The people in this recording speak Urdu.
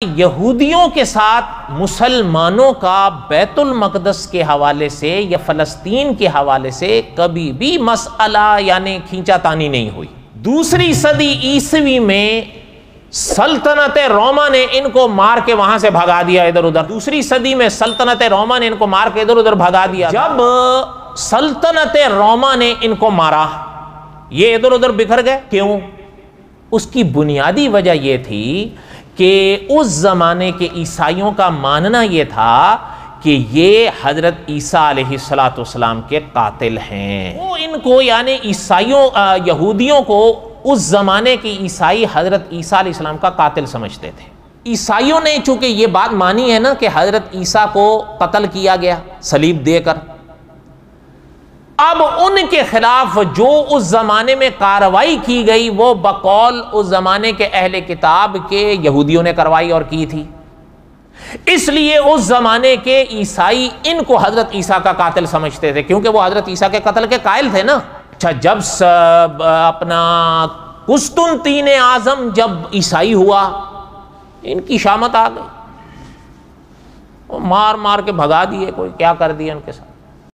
یہودیوں کے ساتھ مسلمانوں کا بیت المقدس کے حوالے سے یا فلسطین کے حوالے سے کبھی بھی مسئلہ یعنی کھینچا تانی نہیں ہوئی۔ دوسری صدی عیسوی میں سلطنت روما نے ان کو مار کے وہاں سے بھگا دیا ادھر ادھر۔ دوسری صدی میں سلطنت روما نے ان کو مار کے ادھر ادھر بھگا دیا۔ جب سلطنت روما نے ان کو مارا یہ ادھر ادھر بکھر گئے۔ کیوں؟ اس کی بنیادی وجہ یہ تھی کہ اس زمانے کے عیسائیوں کا ماننا یہ تھا کہ یہ حضرت عیسیٰ علیہ السلام کے قاتل ہیں۔ وہ ان کو یعنی یہودیوں کو اس زمانے کے عیسائی حضرت عیسیٰ علیہ السلام کا قاتل سمجھتے تھے۔ عیسائیوں نے چونکہ یہ بات مانی ہے نا کہ حضرت عیسیٰ کو قتل کیا گیا صلیب دے کر، اب ان کے خلاف جو اس زمانے میں کارروائی کی گئی وہ بقول اس زمانے کے اہل کتاب کے یہودیوں نے کروائی اور کی تھی، اس لیے اس زمانے کے عیسائی ان کو حضرت عیسیٰ کا قاتل سمجھتے تھے، کیونکہ وہ حضرت عیسیٰ کے قتل کے قائل تھے نا۔ اچھا، جب اپنا قسطنطین اعظم جب عیسائی ہوا ان کی شامت آ گئی، مار مار کے بھگا دیے، کوئی کیا کر دیا ان کے ساتھ۔